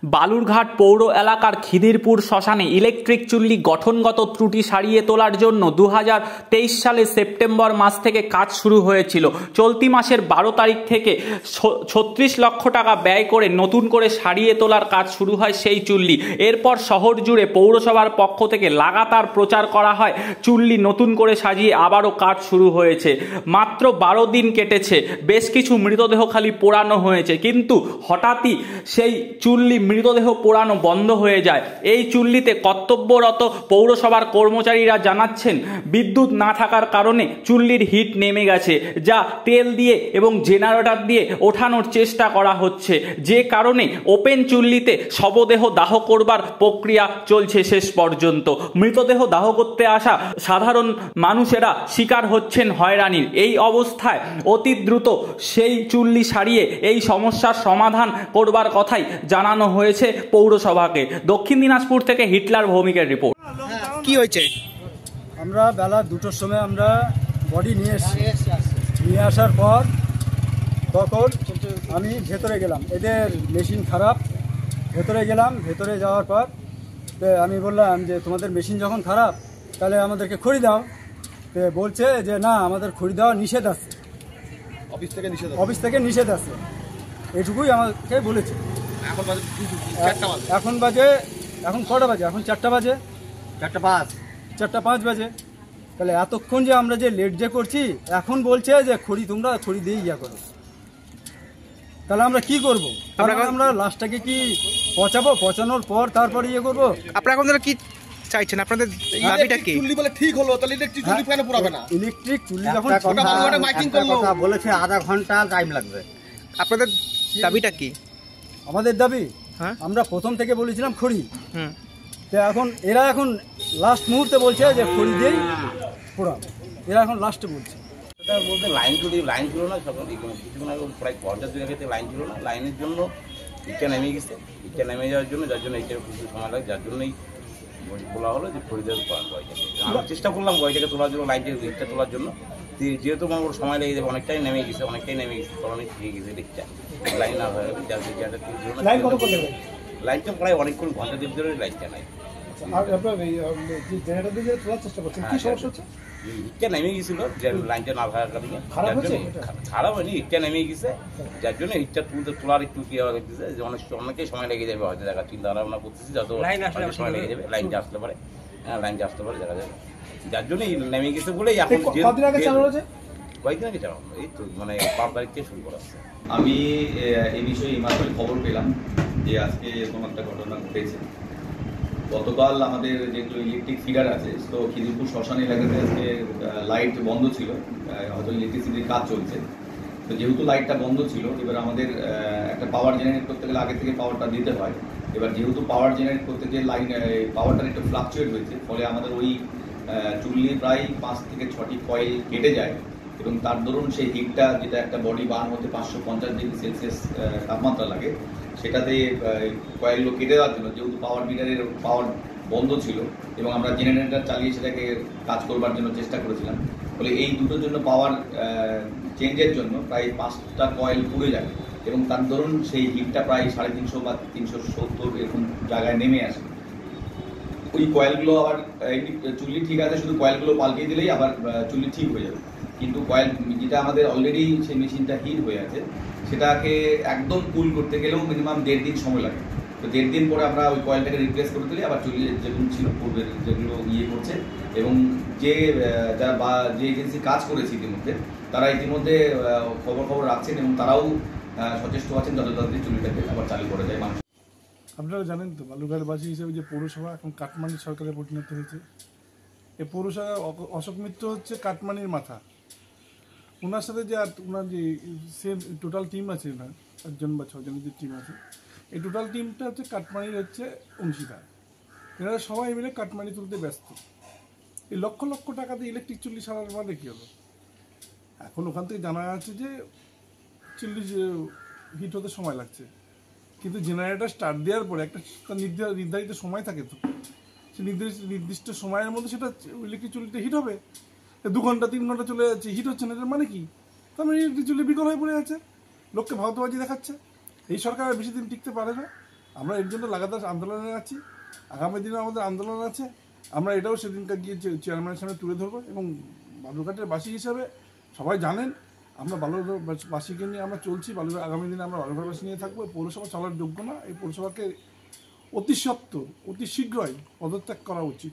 বালুরঘাট পৌর এলাকার খিদিরপুর শ্মশানে ইলেকট্রিক চুল্লি গঠনগত ত্রুটি সারিয়ে তোলার জন্য 2023 সালের সেপ্টেম্বর মাস থেকে কাজ শুরু হয়েছিল। চলতি মাসের 12 তারিখ থেকে 36 লক্ষ টাকা ব্যয় করে নতুন করে সারিয়ে তোলার কাজ শুরু হয় সেই চুল্লি। এরপর শহর জুড়ে পৌরসভার পক্ষ থেকে লাগাতার প্রচার করা হয় চুল্লি নতুন করে সাজিয়ে আবারও কাজ শুরু হয়েছে। মাত্র 12 দিন কেটেছে, বেশ কিছু মৃতদেহ খালি পোড়ানো হয়েছে, কিন্তু হঠাৎই সেই চুল্লি মৃতদেহ পোড়ানো বন্ধ হয়ে যায়। এই চুল্লিতে কর্তব্যরত পৌরসভার কর্মচারীরা জানাচ্ছেন, বিদ্যুৎ না থাকার কারণে চুল্লির হিট নেমে গেছে, যা তেল দিয়ে এবং জেনারেটর দিয়ে ওঠানোর চেষ্টা করা হচ্ছে, যে কারণে ওপেন চুল্লিতে শবদেহ দাহ করবার প্রক্রিয়া চলছে শেষ পর্যন্ত। মৃতদেহ দাহ করতে আসা সাধারণ মানুষেরা শিকার হচ্ছেন হয়রানির। এই অবস্থায় অতি দ্রুত সেই চুল্লি সারিয়ে এই সমস্যার সমাধান করবার কথাই জানানো হয়েছে পৌরসভাকে। দক্ষিণ দিনাজপুর থেকে হিটলার ভৌমিকের রিপোর্ট। কি হয়েছে? আমরা বেলা 2টোর সময় আমরা বডি নিয়ে আসার পর তখন আমি ভেতরে গেলাম, এদের মেশিন খারাপ। ভেতরে গেলাম, ভেতরে যাওয়ার পর আমি বললাম যে তোমাদের মেশিন যখন খারাপ তাহলে আমাদেরকে খড়ি দাও। বলছে যে না, আমাদের খড়ি দেওয়া নিষেধ আছে, অফিস থেকে নিষেধ আছে, এটুকুই আমাকে বলেছে। এখন বাজে, এখন কটা বাজে? এখন 4টা বাজে, 4:05 বাজে। তাহলে এতক্ষণ যে আমরা যে লেট যে করছি, এখন বলছে যে তোমরা খড়ি দিয়ে ইয়া করো। তাহলে আমরা কি করবো? আমরা লাস্টটাকে কি পচাবো? পচানোর পর তারপরে ইয়ে করবো। আপনারা এখন কি চাইছেন? আপনাদের দাবিটা কি? চুল্লি বলে ঠিক হলো, তাহলে ইলেকট্রিক চুল্লি কেন পুরাবে না? ইলেকট্রিক চুল্লি যখন মাইকিং করলো, বলেছে আধা ঘন্টা টাইম লাগবে। আপনাদের দাবিটা কি? আমাদের দাবি, আমরা প্রথম থেকে বলেছিলাম খড়ি। এখন এরা এখন লাস্ট মুহূর্তে বলছে যে খড়ি দিয়েই পোড়াবো। এরা এখন লাস্টে বলছে। এটার মধ্যে লাইন ছিল না, সকাল কিছুক্ষণ আগে প্রায় 50 জায়গাতে লাইন ছিল না। লাইনের জন্য ইটটা নেমে গেছে। ইটটা নেমে যাওয়ার জন্য, যার জন্য এইটার কিছু সময় লাগে, যার জন্যই বলা হলো যে খড়ি দিয়ে পোড়ান গয়টাকে। আমরা চেষ্টা করলাম গয়টাকে তোলার জন্য, ইটটা তোলার জন্য। যেহেতু আমার সময় লেগে যাবে, অনেকটাই নেমে গেছে, অনেক ঠিক গেছে দিকটা। লাইন না হয়ে লাইনটা প্রায় অনেকক্ষণ, ঘন্টা দেড় ধরে লাইনটা নাই। ইটটা নেমে গেছিল, লাইনটা না থাকার কারণে খারাপ হয়নি, ইটটা নেমে গেছে, যার জন্য ইটটা তোলার একটু কি লাগতেছে যে অনেকেই সময় লেগে যাবে হয়তো। দেখা চিন্তা ভাবনা করতেছি, যত সময় লেগে যাবে, লাইনটা আসতে পারে, লাইনটা আসতে পারে দেখা যাবে, যার জন্য নেমে গেছে বলেই এখন কয়েকদিন আগে চালানো, এই তো মানে 5 তারিখ থেকে শুরু করা হচ্ছে। আমি এই বিষয়ে এইমাত্র খবর পেলাম যে আজকে এরকম একটা ঘটনা ঘটেছে। গতকাল আমাদের যেগুলো ইলেকট্রিক ফিডার আছে, তো খিদিরপুর শ্মশান এলাকাতে আজকে লাইট বন্ধ ছিল, হয়তো ইলেকট্রিসিটির কাজ চলছে। তো যেহেতু লাইটটা বন্ধ ছিল, এবার আমাদের একটা পাওয়ার জেনারেট করতে গেলে আগে থেকে পাওয়ারটা দিতে হয়। এবার যেহেতু পাওয়ার জেনারেট করতে গিয়ে পাওয়ারটা একটু ফ্লাকচুয়েট হয়েছে, ফলে আমাদের ওই চুল্লি প্রায় 5 থেকে 6টি কয়েল কেটে যায়, এবং তার দরুন সেই হিটটা, যেটা একটা বডি বার্ন হতে 550 ডিগ্রি সেলসিয়াস তাপমাত্রা লাগে, সেটাতে কয়েলগুলো কেটে দেওয়ার জন্য, যেহেতু পাওয়ার মিটারের পাওয়ার বন্ধ ছিল এবং আমরা জেনারেটর চালিয়ে সেটাকে কাজ করবার জন্য চেষ্টা করেছিলাম, ফলে এই দুটোর জন্য পাওয়ার চেঞ্জের জন্য প্রায় 5টা কয়েল পুড়ে যায়, এবং তার দরুন সেই হিটটা প্রায় 350 বা 370 এরকম জায়গায় নেমে আসে। ওই কয়েলগুলো আবার চুল্লি ঠিক আছে, শুধু কয়েলগুলো পাল্টে দিলেই আবার চুল্লি ঠিক হয়ে যাবে। কিন্তু কয়েল যেটা আমাদের অলরেডি সেই মেশিনটা হিট হয়ে আছে, সেটাকে একদম কুল করতে গেলেও মিনিমাম 1.5 দিন সময় লাগে। তো 1.5 দিন পরে আমরা ওই কয়েলটাকে রিপ্লেস করে দিলে আবার চুল্লি যেগুলো ছিল পূর্বের, যেগুলো করছে, এবং যে এজেন্সি কাজ করেছে ইতিমধ্যে, তারা ইতিমধ্যে খবর রাখছেন এবং তারাও সচেষ্ট আছেন যত তাড়াতাড়ি চুল্লিটাকে আবার চালু করা যায় মানুষ। আপনারা জানেন তো, বালুরঘাটবাসী হিসেবে যে পৌরসভা এখন কাটমানি সরকারে পরিণত হয়েছে। এই পৌরসভা অশোক মিত্র হচ্ছে কাটমানির মাথা। ওনার সাথে যে ওনার যে টোটাল টিম আছে, না 5জন বা 6জনের যে টিম আছে, এই টোটাল টিমটা হচ্ছে কাটমানির অংশীদার। এনারা সবাই মিলে কাটমানি তুলতে ব্যস্ত। এই লক্ষ লক্ষ টাকা দিয়ে ইলেকট্রিক চুল্লি সারার বাদে কী হলো? এখন ওখান থেকে জানা যাচ্ছে যে চুল্লি হিট হতে সময় লাগছে, কিন্তু জেনারেটর স্টার্ট দেওয়ার পরে একটা নির্ধারিত সময় থাকে, তো সে নির্দিষ্ট সময়ের মধ্যে সেটা ইলেকট্রিক চুল্লিটা হিট হবে। 2 ঘন্টা 3 ঘন্টা চলে যাচ্ছে, হিট হচ্ছে না, এটার মানে কি? তার মানে ইলেকট্রিক চুল্লি বিকল হয়ে পড়ে আছে, লোককে ভাওতাবাজি দেখাচ্ছে। এই সরকার বেশি দিন টিকতে পারে না। আমরা এর জন্য লাগাতার আন্দোলনে আছি, আগামী দিনে আমাদের আন্দোলন আছে। আমরা এটাও সেদিনকার গিয়ে চেয়ারম্যানের সামনে তুলে ধরবো এবং বালুরঘাটের বাসী হিসাবে সবাই জানেন আমরা বালুরঘাটবাসীকে নিয়ে আমরা চলছি। আগামী দিনে আমরা বালুরঘাটবাসী নিয়ে থাকবো। এই পৌরসভা চলার যোগ্য না, এই পৌরসভাকে অতি সত্বর অতি শীঘ্রই পদত্যাগ করা উচিত।